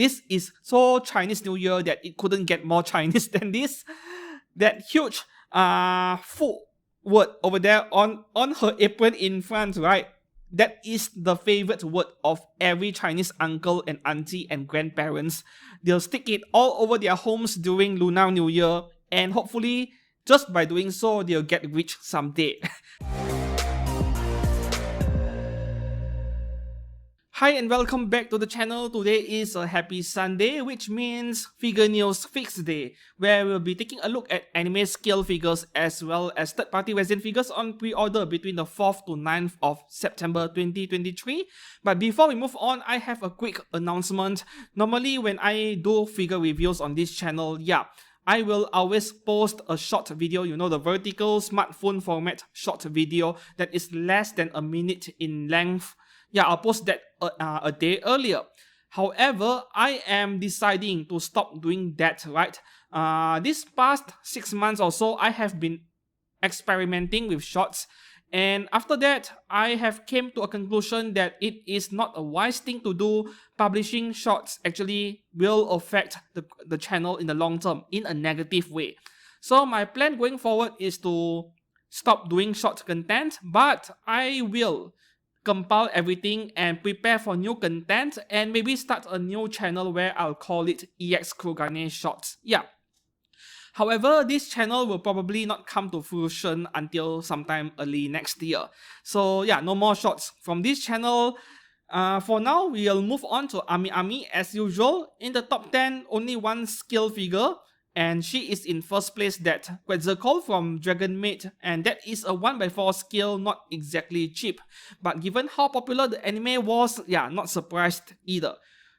This is so Chinese New Year that it couldn't get more Chinese than this. That huge full word over there on her apron in front, right? That is the favorite word of every Chinese uncle and auntie and grandparents. They'll stick it all over their homes during Lunar New Year, and hopefully, just by doing so, they'll get rich someday. Hi and welcome back to the channel. Today is a happy Sunday, which means Figure News Fix Day, where we'll be taking a look at anime scale figures as well as third-party resin figures on pre-order between the 4th to 9th of September 2023. But before we move on, I have a quick announcement. Normally when I do figure reviews on this channel, I will always post a short video, the vertical smartphone format short video that is less than a minute in length. I'll post that a day earlier. However, I am deciding to stop doing that, right? This past 6 months or so, I have been experimenting with shorts. And after that, I have came to a conclusion that it is not a wise thing to do. Publishing shorts actually will affect the channel in the long term in a negative way. So my plan going forward is to stop doing short content, but I will compile everything and prepare for new content and maybe start a new channel where I'll call it EX Kurogane Shorts. However, this channel will probably not come to fruition until sometime early next year. So no more shorts from this channel. For now, we'll move on to Ami as usual. In the top 10, only one skill figure, and she is in first place, that Quetzalcoatl from Dragon Maid, and that is a 1x4 scale, not exactly cheap. But given how popular the anime was, not surprised either.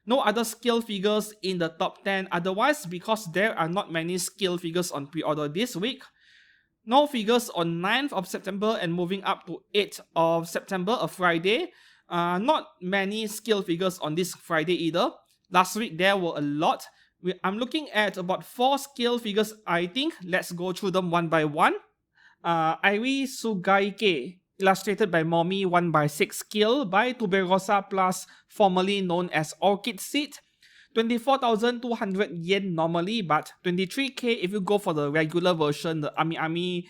No other scale figures in the top 10 otherwise, because there are not many scale figures on pre-order this week. No figures on 9th of September and moving up to 8th of September, a Friday. Not many scale figures on this Friday either. Last week there were a lot. I'm looking at about 4 scale figures, I think. Let's go through them one by one. Airi Sugaike, illustrated by Momi, 1x6 scale by Tuberosa Plus, formerly known as Orchid Seed. 24,200 yen normally, but 23k if you go for the regular version, the Ami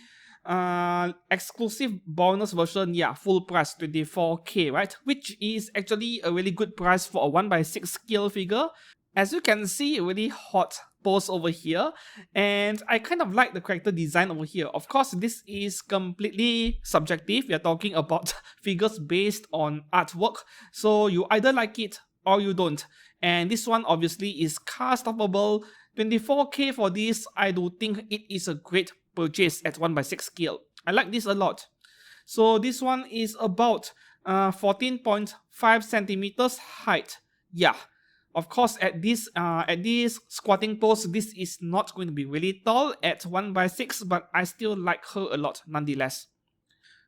exclusive bonus version, full price 24k, right? Which is actually a really good price for a 1x6 scale figure. As you can see, really hot pose over here, and I kind of like the character design over here. Of course, this is completely subjective. We are talking about figures based on artwork, so you either like it or you don't. And this one obviously is car stoppable. 24k for this, I do think it is a great purchase at 1x6 scale. I like this a lot. So this one is about 14.5 centimeters height. Of course, at this squatting pose, this is not going to be really tall at 1x6, but I still like her a lot nonetheless.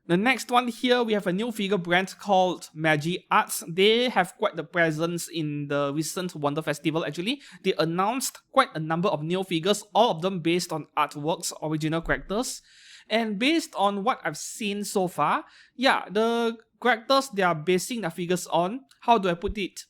The next one here, we have a new figure brand called Magi Arts. They have quite the presence in the recent Wonder Festival actually. They announced quite a number of new figures, all of them based on artworks, original characters. And based on what I've seen so far, the characters they are basing their figures on, how do I put it?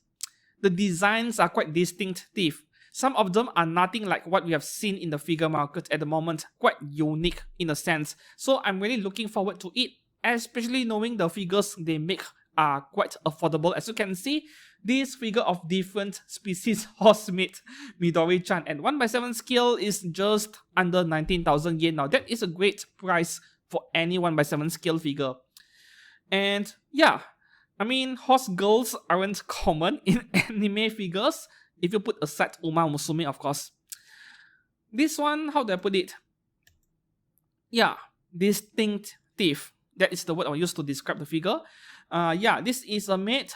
The designs are quite distinctive. Some of them are nothing like what we have seen in the figure market at the moment, quite unique in a sense. So I'm really looking forward to it, especially knowing the figures they make are quite affordable. As you can see, this figure of different species horsemeat Midori-chan at 1x7 scale is just under 19,000 yen now. That is a great price for any 1x7 scale figure. And I mean, horse girls aren't common in anime figures, if you put aside Uma Musume, of course. This one, how do I put it? Distinctive. That is the word I use to describe the figure. This is a maid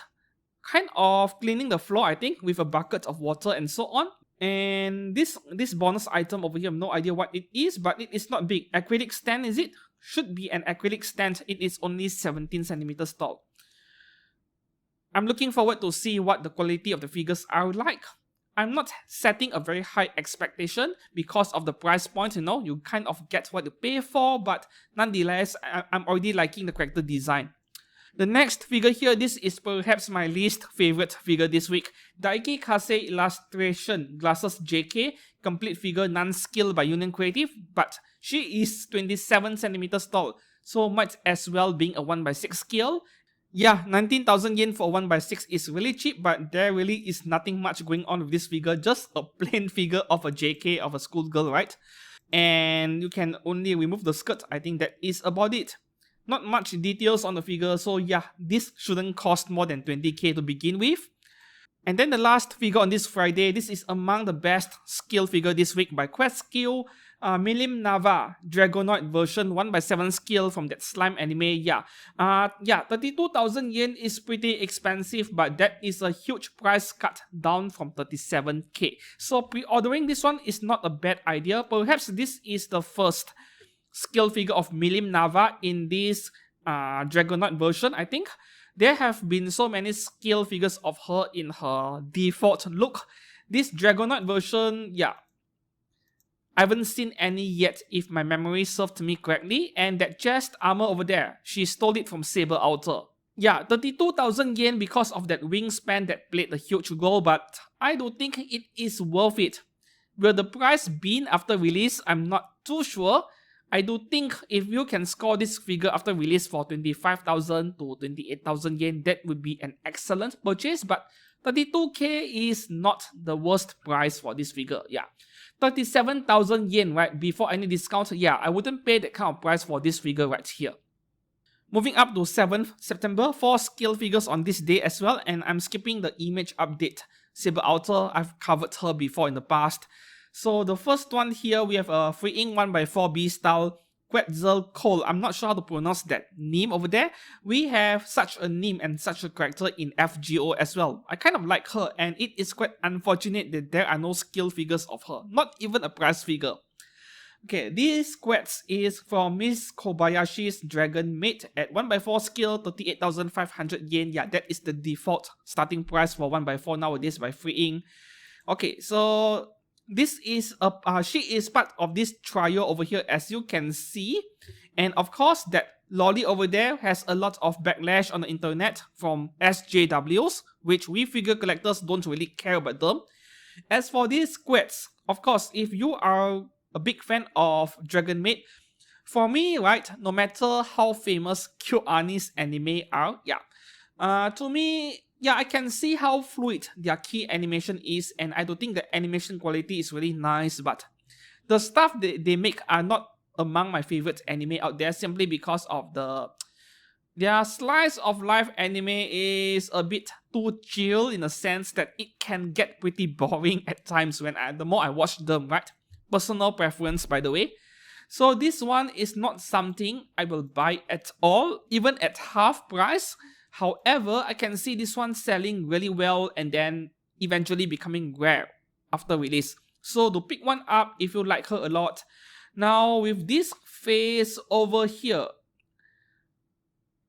kind of cleaning the floor, I think, with a bucket of water and so on. And this bonus item over here, I have no idea what it is, but it is not big. Acrylic stand, is it? Should be an acrylic stand. It is only 17 centimeters tall. I'm looking forward to see what the quality of the figures are like. I'm not setting a very high expectation because of the price point, you kind of get what you pay for, but nonetheless, I'm already liking the character design. The next figure here, this is perhaps my least favorite figure this week. Daiki Kase Illustration Glasses JK, complete figure, non-skill by Union Creative, but she is 27 centimeters tall, so might as well being a 1/6 scale. Yeah, 19,000 yen for 1/6 is really cheap, but there really is nothing much going on with this figure, just a plain figure of a JK of a schoolgirl, right? And you can only remove the skirt. I think that is about it. Not much details on the figure, so yeah, this shouldn't cost more than 20k to begin with. And then the last figure on this Friday, this is among the best skill figure this week by Quest Skill, Milim Nava Dragonoid version 1/7 skill from that slime anime. Yeah, 32,000 yen is pretty expensive, but that is a huge price cut down from 37k. So pre-ordering this one is not a bad idea. Perhaps this is the first skill figure of Milim Nava in this Dragonoid version, I think. There have been so many skill figures of her in her default look. This Dragonoid version, yeah, I haven't seen any yet if my memory served me correctly. And that chest armor over there, she stole it from Saber Outer. Yeah, 32,000 yen because of that wingspan that played a huge role, but I don't think it is worth it. Will the price be after release? I'm not too sure. I do think if you can score this figure after release for 25,000 to 28,000 yen, that would be an excellent purchase, but 32k is not the worst price for this figure. Yeah, 37,000 yen, right, before any discount. Yeah, I wouldn't pay that kind of price for this figure right here. Moving up to 7th September, 4 skill figures on this day as well, and I'm skipping the image update. Saber Outer, I've covered her before in the past. So the first one here, we have a freeing 1/4B style Quetzalcoatl. I'm not sure how to pronounce that name over there. We have such a name and such a character in FGO as well. I kind of like her, and it is quite unfortunate that there are no skill figures of her, not even a prize figure. Okay, this Quetz is from Miss Kobayashi's Dragon Maid at 1/4 skill, 38,500 yen. Yeah, that is the default starting price for 1/4 nowadays by freeing. Okay, so this is she is part of this trio over here, as you can see, and of course that lolly over there has a lot of backlash on the internet from SJWs, which we figure collectors don't really care about them. As for these Quets, of course, if you are a big fan of Dragon Maid, for me, right, no matter how famous KyoAni's anime are, yeah, to me, yeah, I can see how fluid their key animation is, and I don't think the animation quality is really nice, but the stuff they make are not among my favorite anime out there, simply because of their slice of life anime is a bit too chill, in a sense that it can get pretty boring at times when the more I watch them, right? Personal preference, by the way. So this one is not something I will buy at all, even at half price. However, I can see this one selling really well and then eventually becoming rare after release. So to pick one up if you like her a lot. Now with this face over here,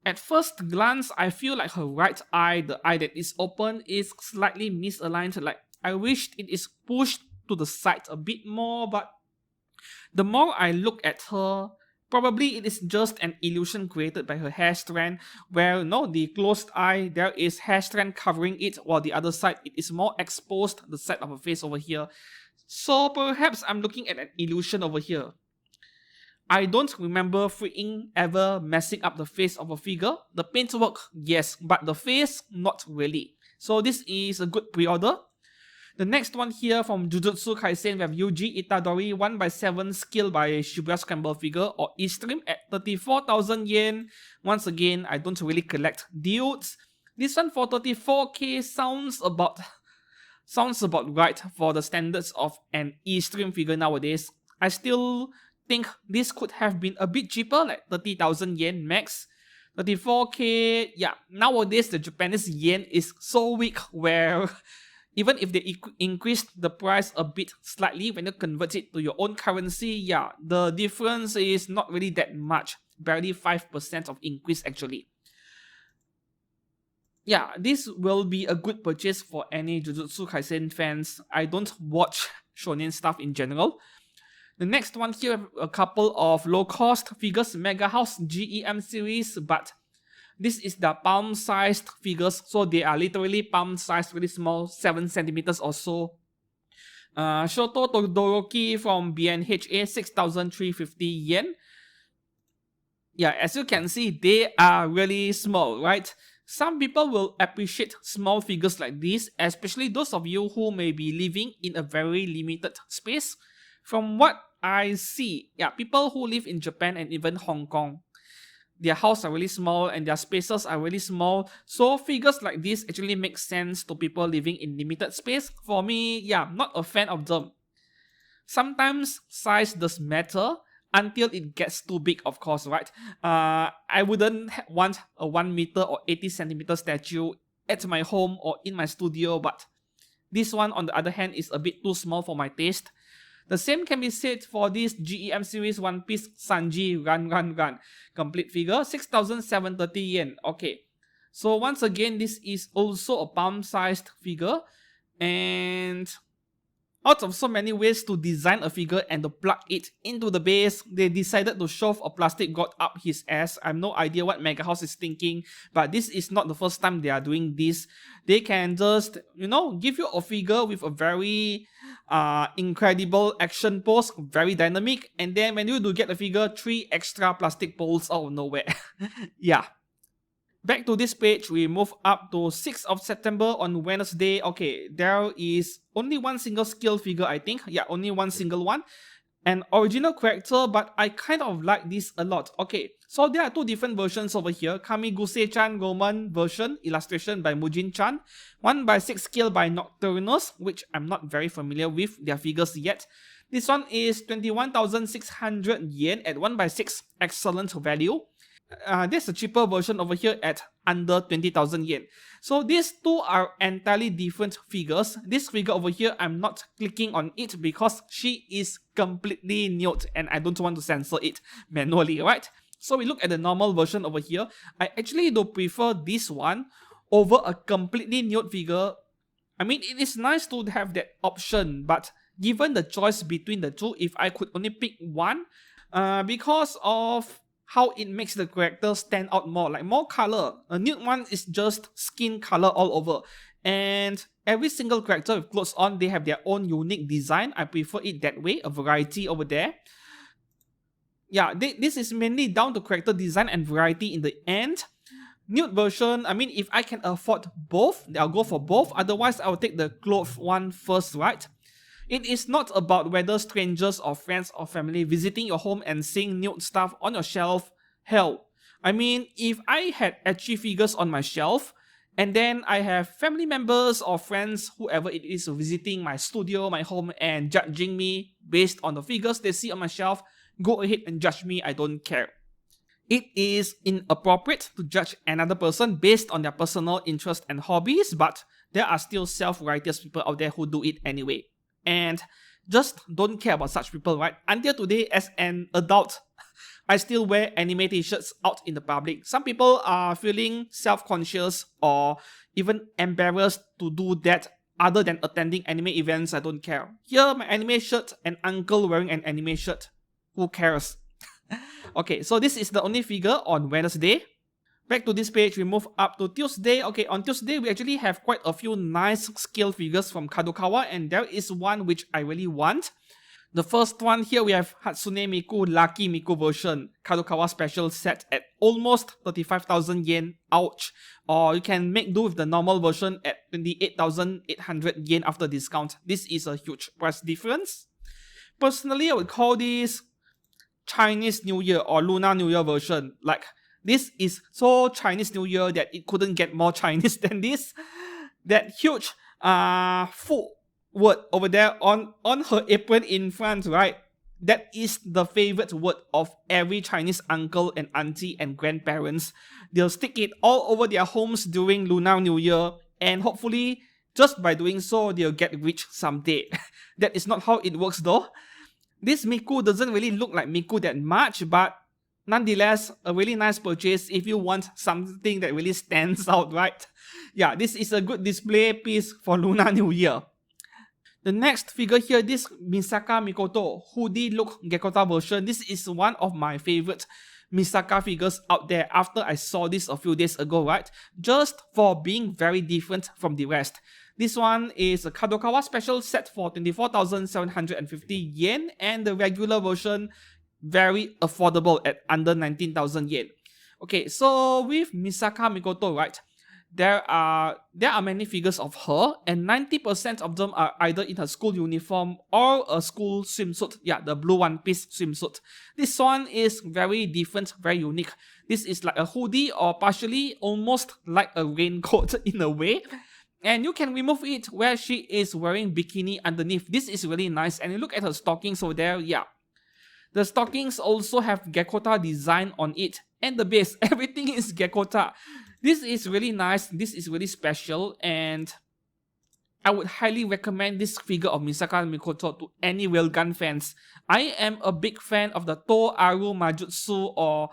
at first glance, I feel like her right eye, the eye that is open, is slightly misaligned. Like, I wished it is pushed to the side a bit more, but the more I look at her, probably it is just an illusion created by her hair strand, where the closed eye, there is hair strand covering it, while the other side, it is more exposed, the side of her face over here. So perhaps I'm looking at an illusion over here. I don't remember freaking ever messing up the face of a figure. The paintwork, yes, but the face, not really. So this is a good pre-order. The next one here from Jujutsu Kaisen, we have Yuji Itadori 1/7 skill by Shibuya Scramble figure or E-Stream at 34,000 yen. Once again, I don't really collect dudes. This one for 34k sounds about right for the standards of an E-Stream figure nowadays. I still think this could have been a bit cheaper, like 30,000 yen max. 34k, yeah, nowadays the Japanese yen is so weak where even if they increased the price a bit slightly, when you convert it to your own currency, yeah, the difference is not really that much. Barely 5% of increase actually. Yeah, this will be a good purchase for any Jujutsu Kaisen fans. I don't watch shonen stuff in general. The next one here, a couple of low-cost figures, Mega House GEM series, but This is the palm-sized figures, so they are literally palm-sized, really small, 7 centimeters or so. Shoto Todoroki from BNHA, 6,350 yen. Yeah, as you can see, they are really small, right? Some people will appreciate small figures like this, especially those of you who may be living in a very limited space. From what I see, yeah, people who live in Japan and even Hong Kong, their houses are really small and their spaces are really small. So figures like this actually make sense to people living in limited space. For me, yeah, I'm not a fan of them. Sometimes size does matter until it gets too big, of course, right? I wouldn't want a 1 meter or 80 centimeter statue at my home or in my studio, but this one, on the other hand, is a bit too small for my taste. The same can be said for this GEM series One Piece Sanji Run complete figure, 6,730 yen. Okay, so once again, this is also a palm-sized figure, and out of so many ways to design a figure and to plug it into the base, they decided to shove a plastic god up his ass. I have no idea what Mega House is thinking, but this is not the first time they are doing this. They can just, give you a figure with a very incredible action pose, very dynamic, and then when you do get the figure, 3 extra plastic poles out of nowhere. Yeah. Back to this page, we move up to 6th of September on Wednesday. Okay, there is only one single scale figure, I think. Yeah, only one single one. An original character, but I kind of like this a lot. Okay, so there are 2 different versions over here. Kamiguse-chan Roman version, illustration by Mujin-chan. 1/6 scale by Nocturnus, which I'm not very familiar with their figures yet. This one is 21,600 yen at 1/6, excellent value. There's a cheaper version over here at under 20,000 yen. So these 2 are entirely different figures. This figure over here, I'm not clicking on it because she is completely nude and I don't want to censor it manually, right? So we look at the normal version over here. I actually do prefer this one over a completely nude figure. I mean, it is nice to have that option, but given the choice between the 2, if I could only pick one, because of how it makes the character stand out more, like more color. A nude one is just skin color all over. And every single character with clothes on, they have their own unique design. I prefer it that way, a variety over there. Yeah, this is mainly down to character design and variety in the end. Nude version, I mean, if I can afford both, I'll go for both. Otherwise, I'll take the clothed one first, right? It is not about whether strangers or friends or family visiting your home and seeing nude stuff on your shelf. Hell, I mean, if I had ecchi figures on my shelf, and then I have family members or friends, whoever it is, visiting my studio, my home, and judging me based on the figures they see on my shelf, go ahead and judge me, I don't care. It is inappropriate to judge another person based on their personal interests and hobbies, but there are still self-righteous people out there who do it anyway. And just don't care about such people, right? Until today, as an adult, I still wear anime t-shirts out in the public. Some people are feeling self-conscious or even embarrassed to do that other than attending anime events. I don't care. Here, my anime shirt, an uncle wearing an anime shirt. Who cares? Okay, so this is the only figure on Wednesday. Back to this page, we move up to Tuesday. Okay, on Tuesday, we actually have quite a few nice scale figures from Kadokawa, and there is one which I really want. The first one here, we have Hatsune Miku Lucky Miku version, Kadokawa special set at almost 35,000 yen, ouch. Or you can make do with the normal version at 28,800 yen after discount. This is a huge price difference. Personally, I would call this Chinese New Year or Lunar New Year version. Like, this is so Chinese New Year that it couldn't get more Chinese than this. That huge full word over there on her apron in front, right? That is the favorite word of every Chinese uncle and auntie and grandparents. They'll stick it all over their homes during Lunar New Year, and hopefully, just by doing so, they'll get rich someday. That is not how it works though. This Miku doesn't really look like Miku that much, but nonetheless, a really nice purchase if you want something that really stands out, right? Yeah, this is a good display piece for Lunar New Year. The next figure here, this Misaka Mikoto Hoodie Look Gekota version. This is one of my favorite Misaka figures out there after I saw this a few days ago, right? Just for being very different from the rest. This one is a Kadokawa special set for 24,750 yen, and the regular version very affordable at under 19,000 yen. Okay, so with Misaka Mikoto, right, there are many figures of her, and 90% of them are either in her school uniform or a school swimsuit. Yeah, the blue one piece swimsuit. This one is very different, very unique. This is like a hoodie or partially almost like a raincoat in a way. And you can remove it where she is wearing bikini underneath. This is really nice. And you look at her stockings over there, yeah. The stockings also have Gekota design on it. And the base, everything is Gekota. This is really nice. This is really special. And I would highly recommend this figure of Misaka Mikoto to any railgun fans. I am a big fan of the To Aru Majutsu or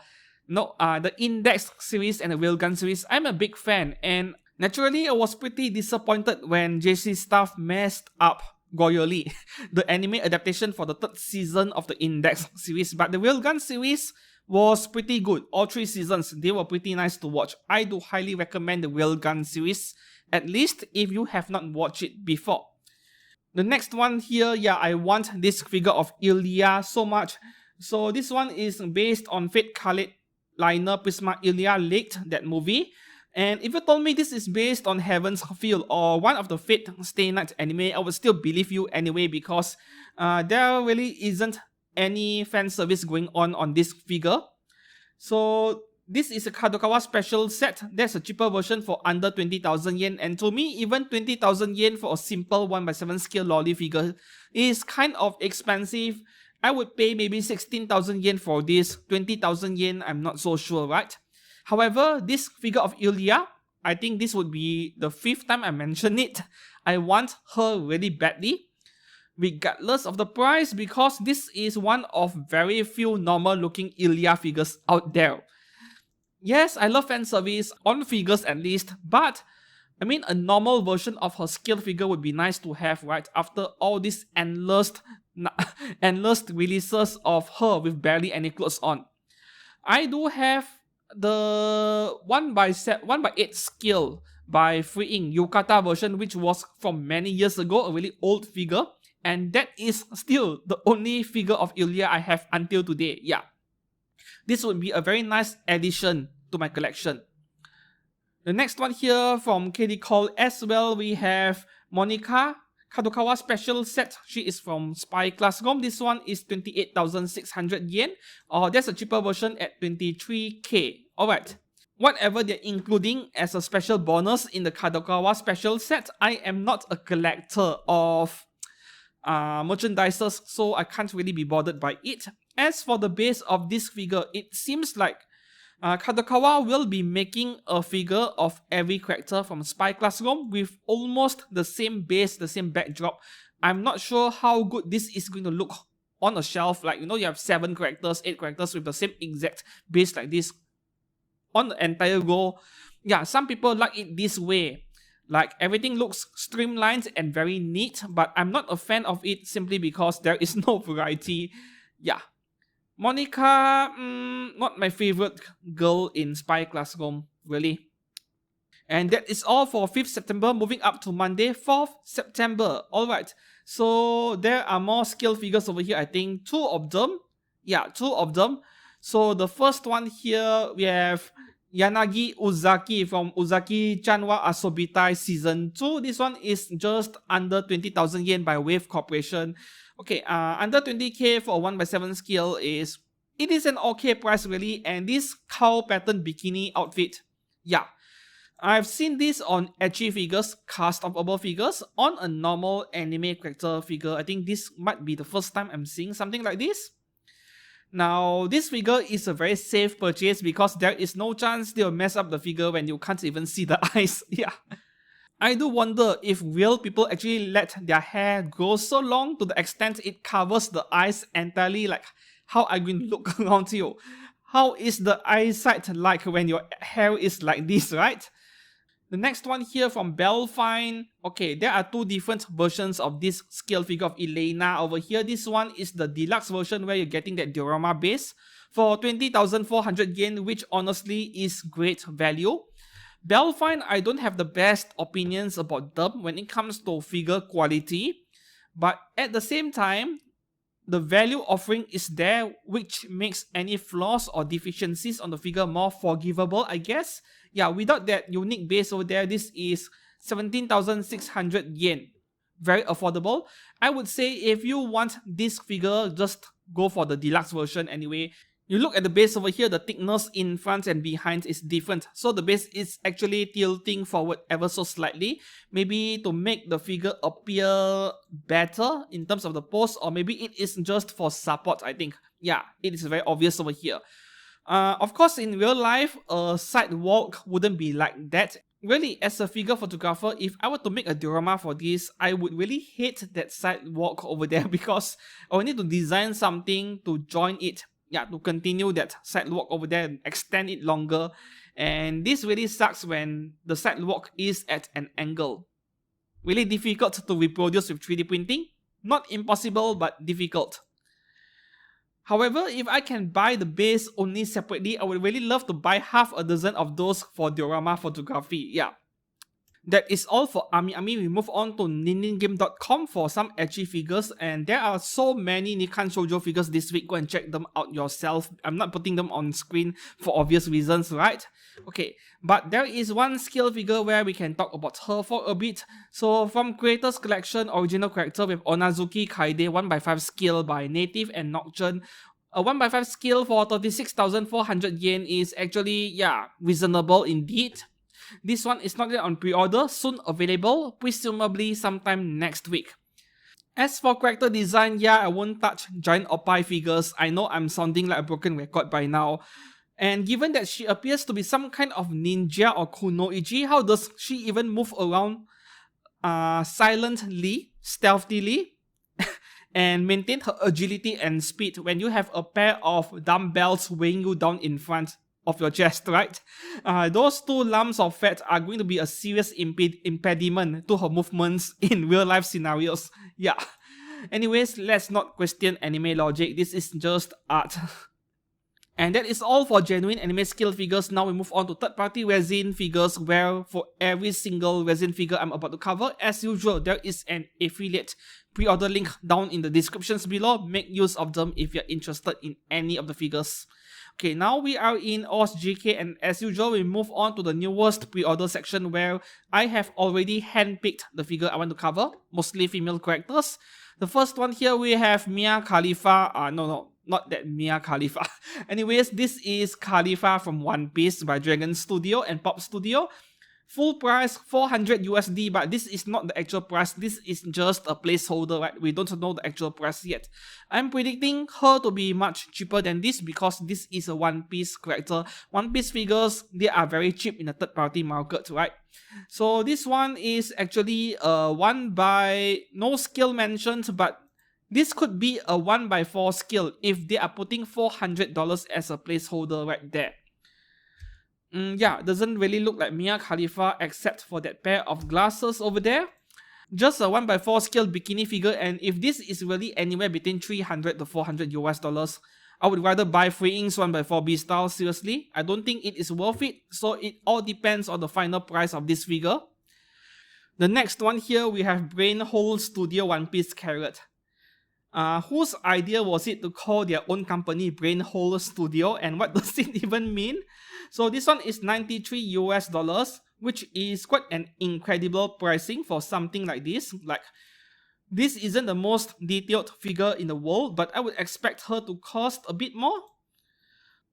the Index series and the railgun series. I'm a big fan, and naturally I was pretty disappointed when JC Staff messed up royally the anime adaptation for the third season of the Index series, but the railgun series was pretty good. All 3 seasons, they were pretty nice to watch. I do highly recommend the railgun series, at least if you have not watched it before. The next one here, yeah, I want this figure of Ilya so much. So this one is based on Fate Kaleid Liner Prisma Ilia Lake, that movie. And if you told me this is based on Heaven's Feel or one of the Fate Stay Night anime, I would still believe you anyway, because there really isn't any fan service going on this figure. So this is a Kadokawa special set. There's a cheaper version for under 20,000 yen, and to me, even 20,000 yen for a simple 1/7 scale lolly figure is kind of expensive. I would pay maybe 16,000 yen for this. 20,000 yen, I'm not so sure, right? However, this figure of Ilya, I think this would be the 5th time I mention it. I want her really badly, regardless of the price, because this is one of very few normal looking Ilya figures out there. Yes, I love fan service, on figures at least, but I mean, a normal version of her scale figure would be nice to have, right? After all these endless releases of her with barely any clothes on. I do have the 1/8 scale by Freeing Yukata version, which was from many years ago, a really old figure, and that is still the only figure of Ilya I have until today. Yeah, this would be a very nice addition to my collection. The next one here from KD Call as well, we have Monica Kadokawa special set. She is from Spy Class Gom. This one is 28,600 yen. Or there's a cheaper version at 23k. Alright. Whatever they're including as a special bonus in the Kadokawa special set, I am not a collector of merchandises, so I can't really be bothered by it. As for the base of this figure, it seems like Kadokawa will be making a figure of every character from Spy Class Gom with almost the same base, the same backdrop. I'm not sure how good this is going to look on a shelf. Like, you know, you have 7 characters, 8 characters with the same exact base like this on the entire row. Yeah, some people like it this way. Like, everything looks streamlined and very neat, but I'm not a fan of it simply because there is no variety. Yeah. Monica, not my favorite girl in Spy Class Gom, really. And that is all for 5th September, moving up to Monday, 4th September. Alright, so there are more scale figures over here, I think 2 of them. Yeah, 2 of them. So the first one here, we have Yanagi Uzaki from Uzaki Chanwa Asobitai Season 2. This one is just under 20,000 yen by Wave Corporation. Okay, under 20k for a 1/7 scale is an okay price really, and this cow pattern bikini outfit, yeah, I've seen this on ecchi figures, cast of above figures, on a normal anime character figure. I think this might be the first time I'm seeing something like this. Now, this figure is a very safe purchase because there is no chance they'll mess up the figure when you can't even see the eyes. Yeah. I do wonder if real people actually let their hair grow so long to the extent it covers the eyes entirely. Like, how are you going to look around you? How is the eyesight like when your hair is like this, right? The next one here from Belfine. Okay, there are 2 different versions of this scale figure of Elena over here. This one is the deluxe version where you're getting that diorama base for 20,400 yen, which honestly is great value. Belfine, I don't have the best opinions about them when it comes to figure quality, but at the same time, the value offering is there, which makes any flaws or deficiencies on the figure more forgivable, I guess. Yeah, without that unique base over there, this is 17,600 yen. Very affordable. I would say if you want this figure, just go for the deluxe version anyway. You look at the base over here, the thickness in front and behind is different. So the base is actually tilting forward ever so slightly. Maybe to make the figure appear better in terms of the pose, or maybe it is just for support, I think. Yeah, it is very obvious over here. Of course, in real life, a sidewalk wouldn't be like that. Really, as a figure photographer, if I were to make a diorama for this, I would really hate that sidewalk over there because I would need to design something to join it. Yeah, to continue that sidewalk over there and extend it longer. And this really sucks when the sidewalk is at an angle. Really difficult to reproduce with 3D printing. Not impossible, but difficult. However, if I can buy the base only separately, I would really love to buy half a dozen of those for diorama photography. Yeah. That is all for Ami. We move on to Niingame.com for some edgy figures, and there are so many Nikan Shoujo figures this week. Go and check them out yourself. I'm not putting them on screen for obvious reasons, right? Okay, but there is one skill figure where we can talk about her for a bit. So from Creators Collection, original character with Onazuki Kaide 1/5 skill by Native and Nocturne. A 1/5 skill for 36,400 yen is actually, yeah, reasonable indeed. This one is not yet on pre-order, soon available, presumably sometime next week. As for character design, yeah, I won't touch giant oppai figures. I know I'm sounding like a broken record by now. And given that she appears to be some kind of ninja or kunoichi, how does she even move around silently, stealthily, and maintain her agility and speed when you have a pair of dumbbells weighing you down in front of your chest, right? Those two lumps of fat are going to be a serious impediment to her movements in real life scenarios. Yeah. Anyways, let's not question anime logic. This is just art. And that is all for genuine anime skill figures. Now we move on to third-party resin figures, where for every single resin figure I'm about to cover, as usual, there is an affiliate pre-order link down in the descriptions below. Make use of them if you're interested in any of the figures. Okay, now we are in OSGK, and as usual, we move on to the newest pre-order section where I have already handpicked the figure I want to cover, mostly female characters. The first one here, we have Mia Khalifa. No, not that Mia Khalifa. Anyways, this is Khalifa from One Piece by Dragon Studio and Pop Studio. Full price 400 USD, but this is not the actual price. This is just a placeholder, right? We don't know the actual price yet. I'm predicting her to be much cheaper than this because this is a One Piece character. One Piece figures, they are very cheap in the third-party market, right? So this one is actually a 1x, no skill mentioned, but this could be a 1x4 skill if they are putting $400 as a placeholder right there. Yeah, doesn't really look like Mia Khalifa except for that pair of glasses over there. Just a 1x4 scale bikini figure, and if this is really anywhere between 300 to 400 US dollars, I would rather buy Free Inks 1x4 B style, seriously. I don't think it is worth it, so it all depends on the final price of this figure. The next one here, we have Brainhole Studio One Piece Carrot. Whose idea was it to call their own company Brainhole Studio, and what does it even mean? So this one is 93 US dollars, which is quite an incredible pricing for something like this. Like, this isn't the most detailed figure in the world, but I would expect her to cost a bit more.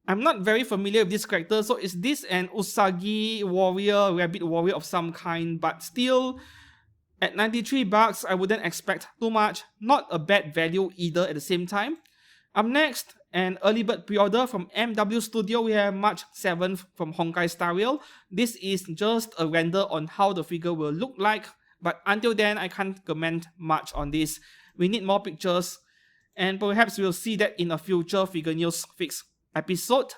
I'm not very familiar with this character, so is this an Usagi warrior, rabbit warrior of some kind, but still, at 93 bucks, I wouldn't expect too much. Not a bad value either at the same time. Up next, an early bird pre-order from MW Studio. We have March 7th from Honkai Star Rail. This is just a render on how the figure will look like, but until then, I can't comment much on this. We need more pictures, and perhaps we'll see that in a future Figure News Fix episode.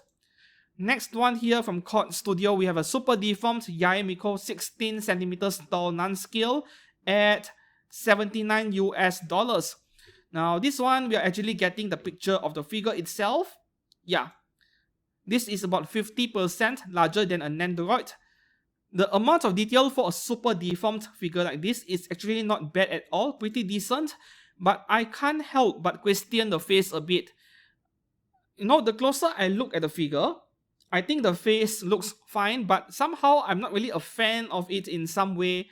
Next one here from Chord Studio, we have a super deformed Yae Miko 16 centimeters tall non-scale at 79 US dollars. Now this one, we are actually getting the picture of the figure itself. Yeah, this is about 50% larger than an Nendoroid. The amount of detail for a super deformed figure like this is actually not bad at all, pretty decent, but I can't help but question the face a bit. You know, the closer I look at the figure, I think the face looks fine, but somehow I'm not really a fan of it in some way.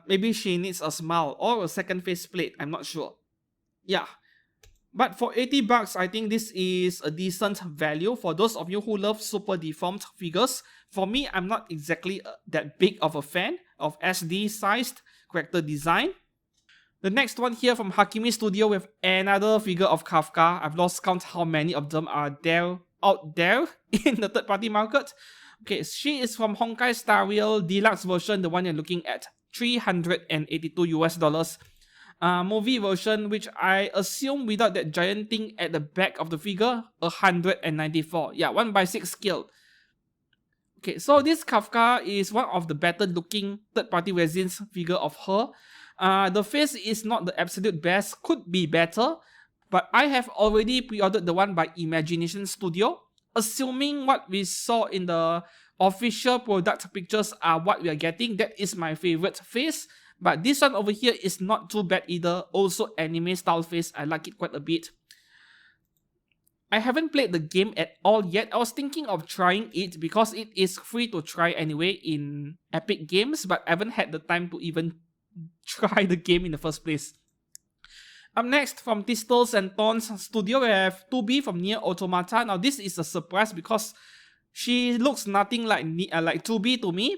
Maybe she needs a smile or a second face plate, I'm not sure. Yeah. But for 80 bucks, I think this is a decent value for those of you who love super deformed figures. For me, I'm not exactly that big of a fan of SD sized character design. The next one here from Hakimi Studio with another figure of Kafka. I've lost count how many of them are there out there in the third party market. Okay, she is from Honkai Star Rail Deluxe version, the one you're looking at, $382 US. Movie version, which I assume without that giant thing at the back of the figure, 194. Yeah, 1/6 scale. Okay, so this Kafka is one of the better looking third party resins figure of her. The face is not the absolute best, could be better, but I have already pre-ordered the one by Imagination Studio. Assuming what we saw in the official product pictures are what we are getting, that is my favorite face. But this one over here is not too bad either. Also anime style face, I like it quite a bit. I haven't played the game at all yet. I was thinking of trying it because it is free to try anyway in Epic Games, but I haven't had the time to even try the game in the first place. Up next, from Thistles and Thorns Studio, we have 2B from Nier Automata. Now this is a surprise because she looks nothing like 2B to me.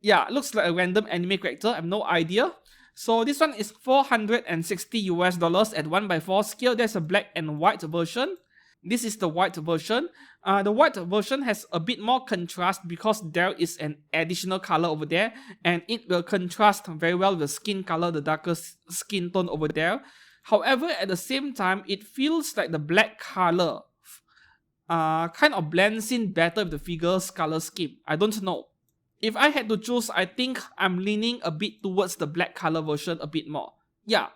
Yeah, looks like a random anime character, I have no idea. So this one is $460 at 1/4 scale. There's a black and white version. This is the white version. The white version has a bit more contrast because there is an additional color over there, and it will contrast very well with the skin color, the darker skin tone over there. However, at the same time, it feels like the black color kind of blends in better with the figure's color scheme. I don't know. If I had to choose, I think I'm leaning a bit towards the black color version a bit more. Yeah.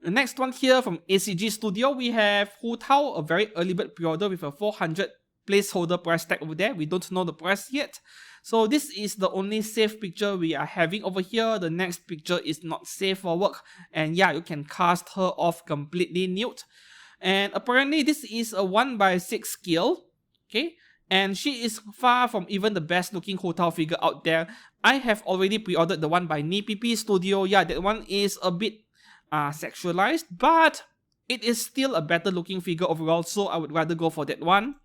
The next one here from ACG Studio, we have Hu Tao, a very early bird pre-order with a 400 placeholder price tag over there. We don't know the price yet. So this is the only safe picture we are having over here. The next picture is not safe for work. And yeah, you can cast her off completely nude. And apparently this is a 1/6 scale. Okay. And she is far from even the best looking Hu Tao figure out there. I have already pre-ordered the one by ACG Studio. Yeah, that one is a bit sexualized, but it is still a better looking figure overall, so I would rather go for that one.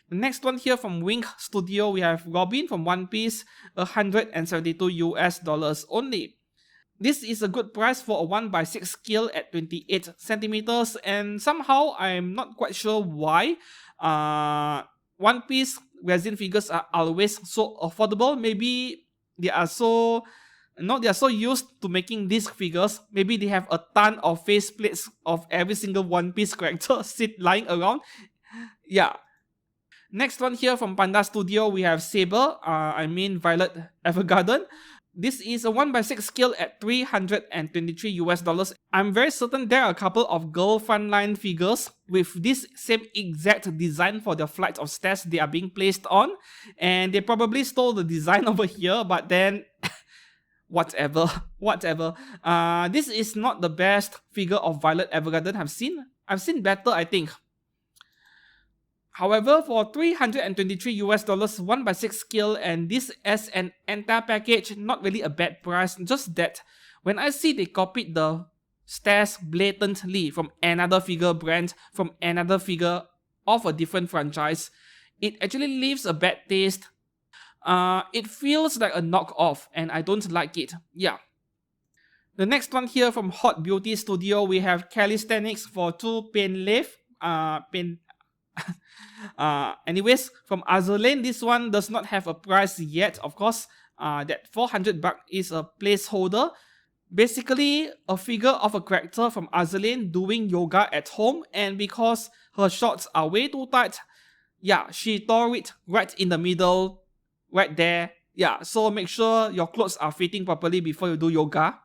The next one here from Wink Studio, we have Robin from One Piece, $172 only. This is a good price for a 1/6 scale at 28 centimeters, and somehow I'm not quite sure why. One Piece resin figures are always so affordable. Maybe they are so used to making these figures. Maybe they have a ton of face plates of every single One Piece character lying around. Yeah. Next one here from Panda Studio, we have Saber, Violet Evergarden. This is a 1/6 scale at $323. I'm very certain there are a couple of girl frontline figures with this same exact design for the flight of stairs they are being placed on. And they probably stole the design over here, but then whatever. This is not the best figure of Violet Evergarden I've seen. I've seen better, I think. However, for $323, 1/6 scale, and this as an entire package, not really a bad price. Just that when I see they copied the stairs blatantly from another figure brand, from another figure of a different franchise, it actually leaves a bad taste. It feels like a knockoff, and I don't like it. Yeah. The next one here from Hot Beauty Studio, we have Calisthenics for 2 Painleaf. Anyways, from Azulane, this one does not have a price yet. Of course, that 400 bucks is a placeholder. Basically, a figure of a character from Azulane doing yoga at home, and because her shorts are way too tight, yeah, she tore it right in the middle, right there. Yeah, so make sure your clothes are fitting properly before you do yoga.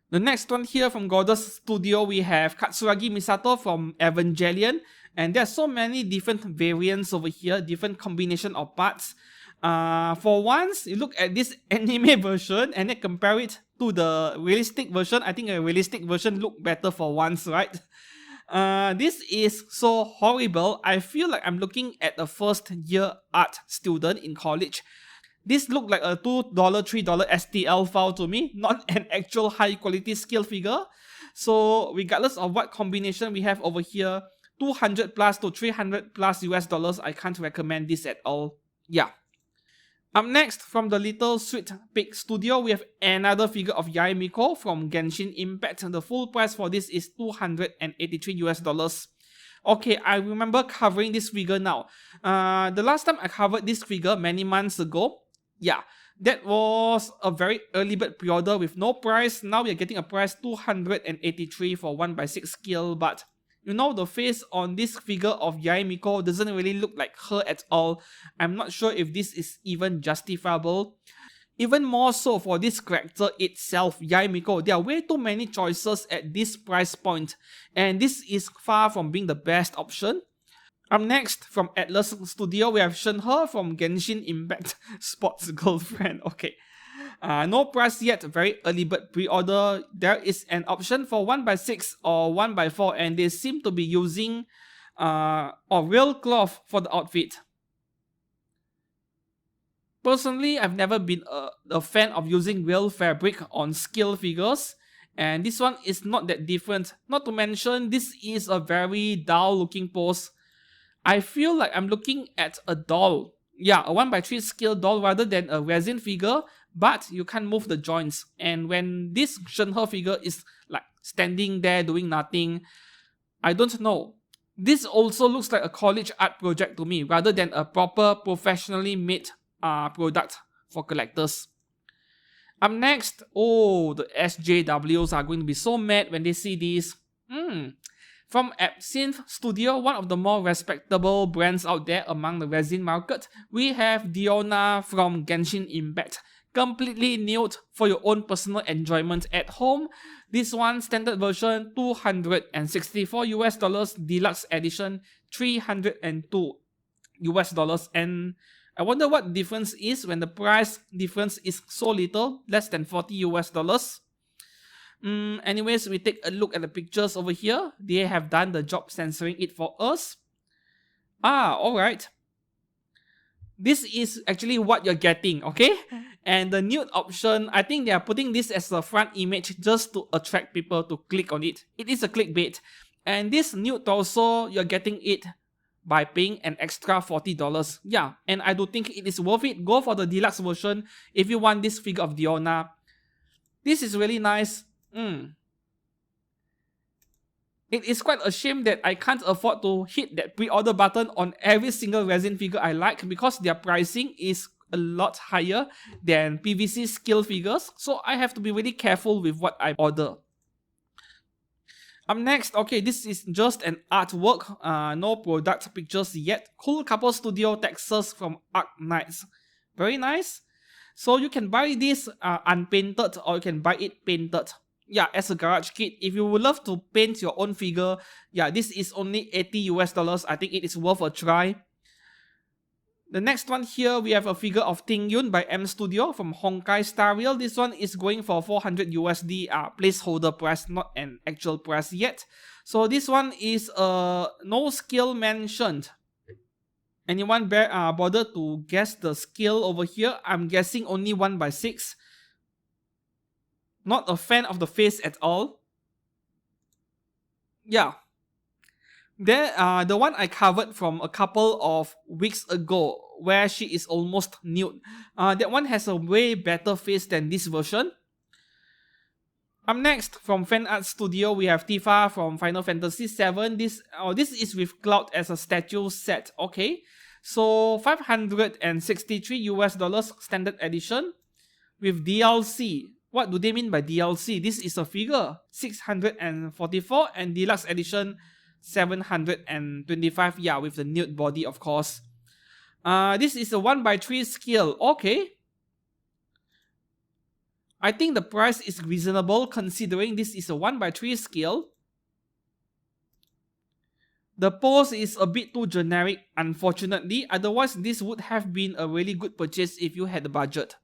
The next one here from Goddess Studio, we have Katsuragi Misato from Evangelion. And there's so many different variants over here, different combination of parts. For once, you look at this anime version and then compare it to the realistic version. I think a realistic version look better for once, right? This is so horrible. I feel like I'm looking at a first year art student in college. This looked like a $2, $3 STL file to me, not an actual high quality scale figure. So regardless of what combination we have over here, 200 plus to 300 plus US dollars, I can't recommend this at all. Yeah. Up next, from the Little Sweet Pig Studio, we have another figure of Yanagi Uzaki from Genshin Impact. The full price for this is 283 US dollars. Okay, I remember covering this figure now. The last time I covered this figure many months ago, yeah, that was a very early bird pre-order with no price. Now we are getting a price 283 for 1/6 scale, but you know, the face on this figure of Yanagi Uzaki doesn't really look like her at all. I'm not sure if this is even justifiable. Even more so for this character itself, Yanagi Uzaki, there are way too many choices at this price point, and this is far from being the best option. Up next, from Atlas Studio, we have Shenhe from Genshin Impact Sports Girlfriend. Okay. No price yet, very early bird pre-order. There is an option for 1/6 or 1/4, and they seem to be using real cloth for the outfit. Personally, I've never been a fan of using real fabric on scale figures, and this one is not that different. Not to mention, this is a very dull looking pose. I feel like I'm looking at a doll. Yeah, a 1/3 scale doll rather than a resin figure, but you can't move the joints. And when this Shenhe figure is like standing there doing nothing, I don't know. This also looks like a college art project to me rather than a proper professionally made product for collectors. Up next, oh, the SJWs are going to be so mad when they see this. From Absinthe Studio, one of the more respectable brands out there among the resin market, we have Diona from Genshin Impact. Completely nude for your own personal enjoyment at home. This one, standard version, 264 US dollars, deluxe edition, 302 US dollars. And I wonder what the difference is when the price difference is so little, less than 40 US dollars. Anyways, we take a look at the pictures over here. They have done the job censoring it for us. Alright. This is actually what you're getting, okay? And the nude option, I think they are putting this as a front image just to attract people to click on it. It is a clickbait. And this nude torso, you're getting it by paying an extra $40. Yeah, and I do think it is worth it. Go for the deluxe version if you want this figure of Diona. This is really nice. It is quite a shame that I can't afford to hit that pre-order button on every single resin figure I like, because their pricing is a lot higher than PVC scale figures, so I have to be really careful with what I order. Up next, okay, this is just an artwork, no product pictures yet. Cool Couple Studio Texas from Arc Knights. Very nice. So you can buy this unpainted or you can buy it painted. Yeah, as a garage kit. If you would love to paint your own figure, yeah, this is only 80 US dollars. I think it is worth a try. The next one here, we have a figure of Ting Yun by M Studio from Honkai Star Rail. This one is going for 400 USD placeholder price, not an actual price yet. So this one is no scale mentioned. Anyone bother to guess the scale over here? I'm guessing only 1/6. Not a fan of the face at all. Yeah. The one I covered from a couple of weeks ago, where she is almost nude. That one has a way better face than this version. Up next, from Fan Art Studio, we have Tifa from Final Fantasy VII. This is with Cloud as a statue set. Okay. So 563 US dollars standard edition with DLC. What do they mean by DLC? This is a figure 644 and deluxe edition 725. Yeah, with the nude body, of course. This is a 1/3 scale. Okay. I think the price is reasonable considering this is a 1/3 scale. The pose is a bit too generic, unfortunately, otherwise this would have been a really good purchase if you had the budget.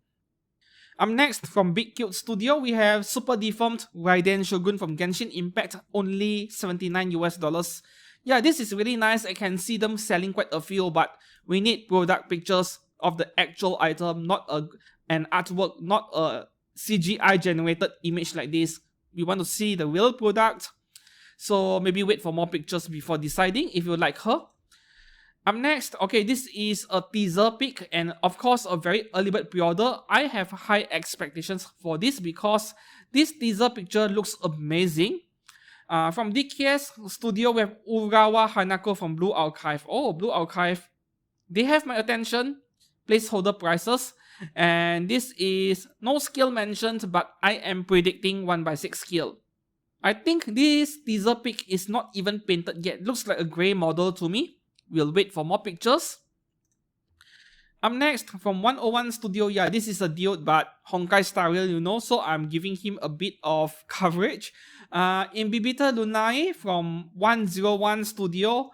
Next, from Big Cute Studio, we have Super Deformed Raiden Shogun from Genshin Impact, only $79 US. Yeah, this is really nice. I can see them selling quite a few, but we need product pictures of the actual item, not an artwork, not a CGI generated image like this. We want to see the real product. So maybe wait for more pictures before deciding if you like her. Next, okay, this is a teaser pic and of course a very early bird pre-order. I have high expectations for this because this teaser picture looks amazing. From DKS Studio, we have Urawa Hanako from Blue Archive. Oh, Blue Archive. They have my attention. Placeholder prices. And this is no skill mentioned, but I am predicting 1/6 skill. I think this teaser pic is not even painted yet. Looks like a grey model to me. We'll wait for more pictures. Next, from 101Studio, yeah, this is a dude, but Honkai style, you know, so I'm giving him a bit of coverage. Imbibita Lunae from 101Studio,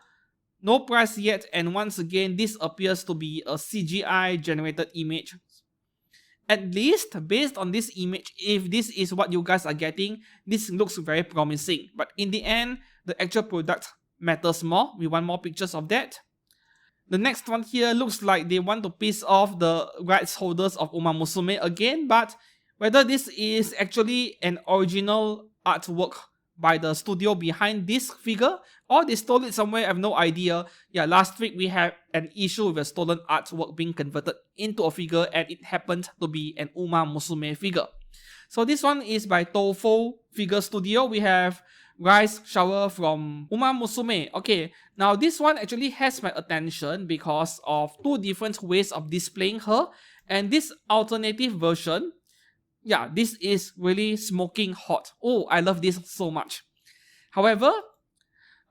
no price yet, and once again, this appears to be a CGI generated image. At least, based on this image, if this is what you guys are getting, this looks very promising. But in the end, the actual product matters more. We want more pictures of that. The next one here looks like they want to piss off the rights holders of Uma Musume again, but whether this is actually an original artwork by the studio behind this figure or they stole it somewhere, I have no idea. Yeah, last week we had an issue with a stolen artwork being converted into a figure and it happened to be an Uma Musume figure. So this one is by Tofu Figure Studio. We have Rice Shower from Uma Musume. Okay, now this one actually has my attention because of two different ways of displaying her. And this alternative version, yeah, this is really smoking hot. Oh, I love this so much. However,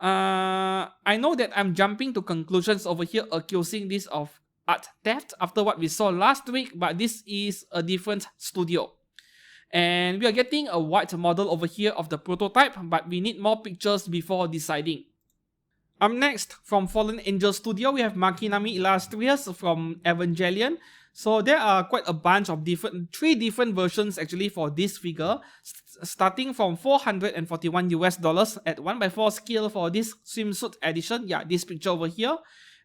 I know that I'm jumping to conclusions over here accusing this of art theft after what we saw last week, but this is a different studio. And we are getting a white model over here of the prototype, but we need more pictures before deciding. Next, from Fallen Angel Studio, we have Makinami Illustrious from Evangelion. So there are quite a bunch of three different versions actually for this figure, starting from $441 at 1/4 scale for this swimsuit edition. Yeah, this picture over here.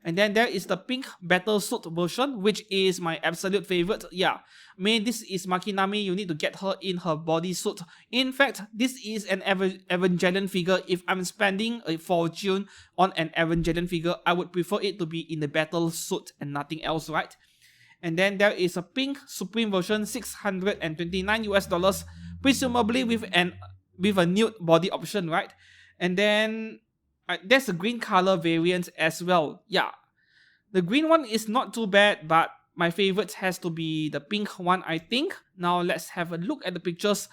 And then there is the pink battle suit version, which is my absolute favorite. Yeah, this is Makinami. You need to get her in her bodysuit. In fact, this is an Evangelion figure. If I'm spending a fortune on an Evangelion figure, I would prefer it to be in the battle suit and nothing else, right? And then there is a pink Supreme version, $629, presumably with a nude body option, right? And then there's a green color variant as well. Yeah, the green one is not too bad, but my favorite has to be the pink one, I think. Now let's have a look at the pictures.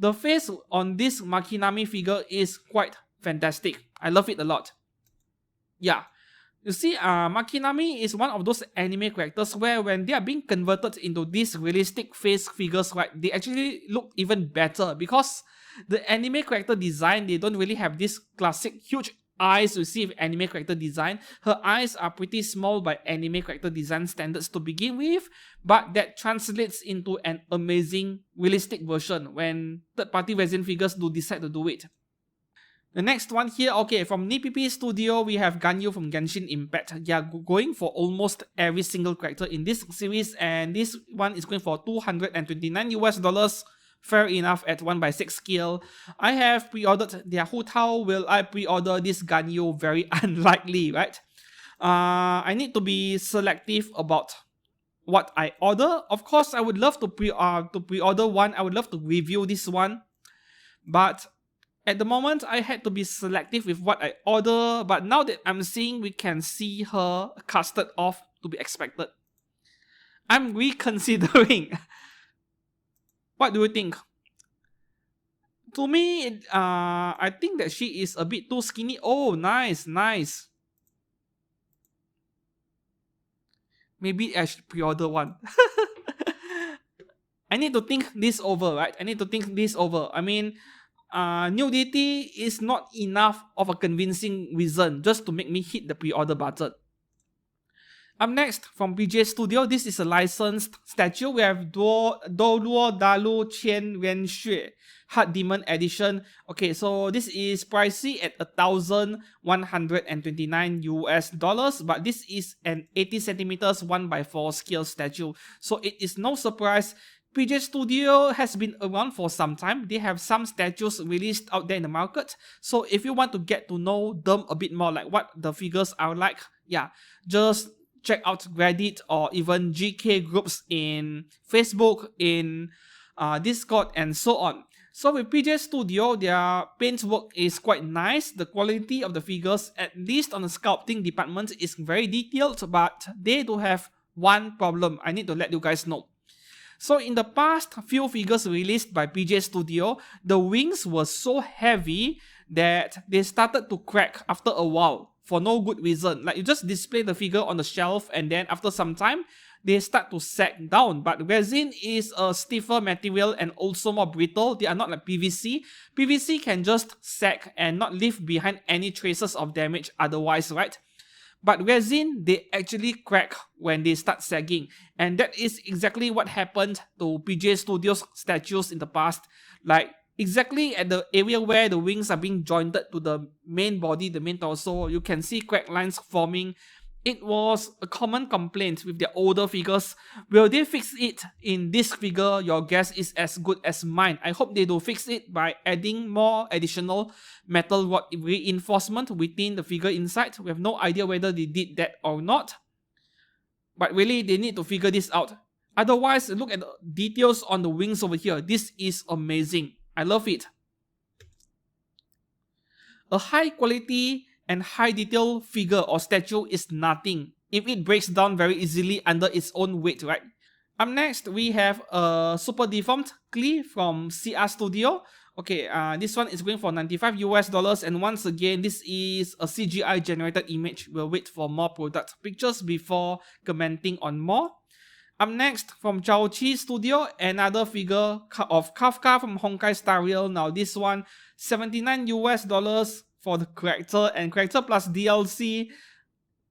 The face on this Makinami figure is quite fantastic. I love it a lot. Yeah, you see, Makinami is one of those anime characters where when they are being converted into these realistic face figures, right, they actually look even better because the anime character design, they don't really have this classic huge eyes you see with anime character design. Her eyes are pretty small by anime character design standards to begin with, but that translates into an amazing realistic version when third-party resin figures do decide to do it. The next one here, okay, from ACG Studio, we have Ganyu from Ganshin Impact. Yeah, going for almost every single character in this series, and this one is going for $229. Fair enough at 1/6 scale. I have pre-ordered their Hu Tao. Will I pre-order this Ganyu? Very unlikely, right? I need to be selective about what I order. Of course, I would love to pre-order one. I would love to review this one, but at the moment, I had to be selective with what I order. But now that I'm seeing we can see her casted off to be expected, I'm reconsidering. What do you think? To me, I think that she is a bit too skinny. Oh, nice, nice. Maybe I should pre-order one. I need to think this over, right? I need to think this over. I mean, nudity is not enough of a convincing reason just to make me hit the pre-order button. Up next, from PJ Studio, this is a licensed statue. We have Duo Dalu Qian Ren Xue Heart Demon Edition. Okay, so this is pricey at $1,129 but this is an 80 centimeters 1x4 scale statue. So it is no surprise PJ Studio has been around for some time. They have some statues released out there in the market. So if you want to get to know them a bit more, like what the figures are like, yeah, just check out Reddit or even GK groups in Facebook, in Discord, and so on. So with PJ Studio, their paintwork is quite nice. The quality of the figures, at least on the sculpting department, is very detailed, but they do have one problem I need to let you guys know. So in the past few figures released by PJ Studio, the wings were so heavy that they started to crack after a while for no good reason. Like, you just display the figure on the shelf and then after some time, they start to sag down. But resin is a stiffer material and also more brittle. They are not like PVC. PVC can just sag and not leave behind any traces of damage otherwise, right? But resin, they actually crack when they start sagging. And that is exactly what happened to PJ Studio's statues in the past. Like, exactly at the area where the wings are being jointed to the main body, the main torso, you can see crack lines forming. It was a common complaint with their older figures. Will they fix it in this figure? Your guess is as good as mine. I hope they do fix it by adding more additional metal rod reinforcement within the figure inside. We have no idea whether they did that or not. But really, they need to figure this out. Otherwise, look at the details on the wings over here. This is amazing. I love it. A high quality and high detail figure or statue is nothing if it breaks down very easily under its own weight, right? Up next, we have a super deformed Klee from CR Studio. Okay, this one is going for $95 and once again, this is a CGI generated image. We'll wait for more product pictures before commenting on more. Up next, from Ciao Chi Studio, another figure of Kafka from Honkai Star Rail. Now this one, $79 for the character and character plus DLC,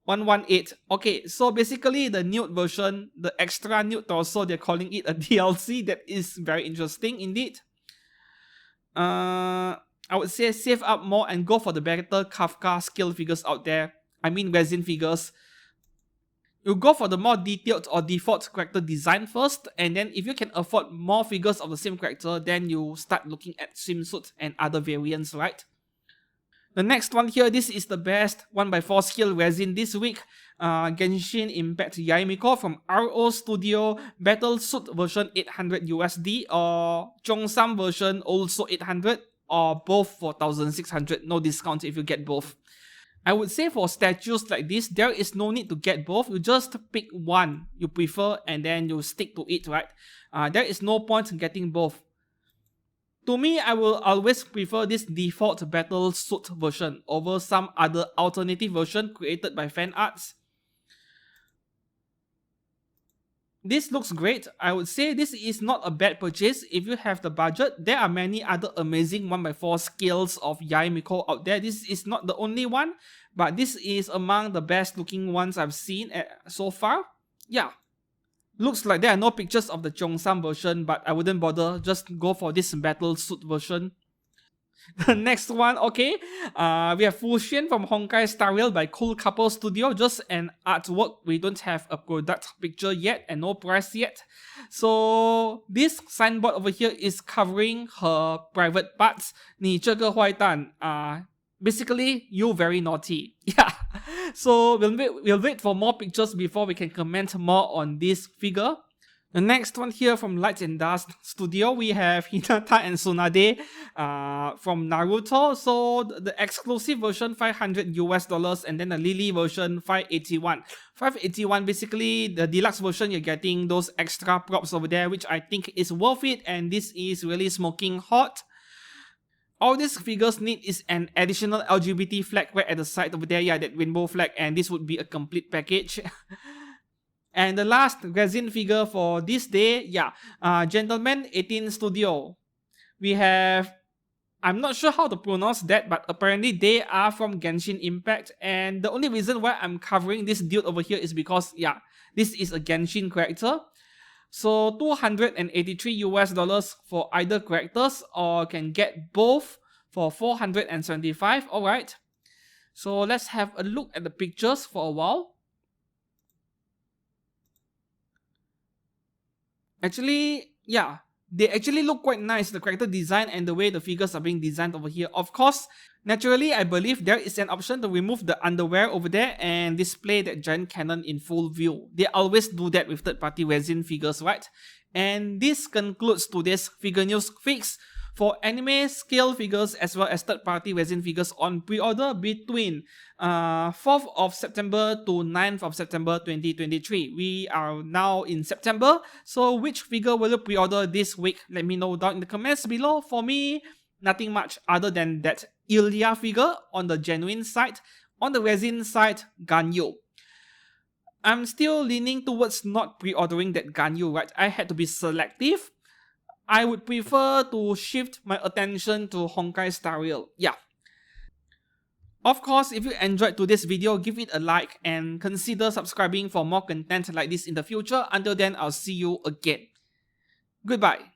118. Okay, so basically the nude version, the extra nude torso, they're calling it a DLC. That is very interesting indeed. I would say save up more and go for the better Kafka scale figures out there. I mean resin figures. You go for the more detailed or default character design first, and then if you can afford more figures of the same character, then you start looking at swimsuits and other variants, right? The next one here, this is the best 1x4 scale resin this week. Genshin Impact Yaimiko from RO Studio, Battle Suit version $800 or Chongsam version also $800 or both for $1,600. No discount if you get both. I would say for statues like this, there is no need to get both. You just pick one you prefer and then you stick to it, right? There is no point in getting both. To me, I will always prefer this default battle suit version over some other alternative version created by fan arts. This looks great. I would say this is not a bad purchase if you have the budget. There are many other amazing 1x4 scales of Yaimiko out there. This is not the only one, but this is among the best looking ones I've seen so far. Yeah. Looks like there are no pictures of the Chongsam version, but I wouldn't bother. Just go for this battle suit version. The next one, okay. We have Fuxian from Honkai Star Rail by Cool Couple Studio. Just an artwork. We don't have a product picture yet and no price yet. So this signboard over here is covering her private parts. 你这个坏蛋. Basically, you very naughty. Yeah. So we'll wait for more pictures before we can comment more on this figure. The next one here from Light and Dust Studio, we have Hinata and Tsunade from Naruto. So the exclusive version $500 and then the Lily version $581. $581, basically the deluxe version, you're getting those extra props over there, which I think is worth it, and this is really smoking hot. All these figures need is an additional LGBT flag right at the side over there, yeah, that rainbow flag, and this would be a complete package. And the last resin figure for this day, Gentleman 18 Studio. We have, I'm not sure how to pronounce that, but apparently they are from Genshin Impact. And the only reason why I'm covering this dude over here is because, this is a Genshin character. So $283 for either characters, or can get both for 475. Alright. So let's have a look at the pictures for a while. Actually, they actually look quite nice, the character design and the way the figures are being designed over here. Of course, naturally, I believe there is an option to remove the underwear over there and display that giant cannon in full view. They always do that with third-party resin figures, right? And this concludes today's figure news fix for anime scale figures as well as third-party resin figures on pre-order between 4th of September to 9th of September 2023. We are now in September, so which figure will you pre-order this week? Let me know down in the comments below. For me, nothing much other than that Ilya figure on the genuine side. On the resin side, Ganyu. I'm still leaning towards not pre-ordering that Ganyu, right? I had to be selective. I would prefer to shift my attention to Honkai Star Rail. Of course, if you enjoyed today's video, give it a like and consider subscribing for more content like this in the future. Until then, I'll see you again. Goodbye.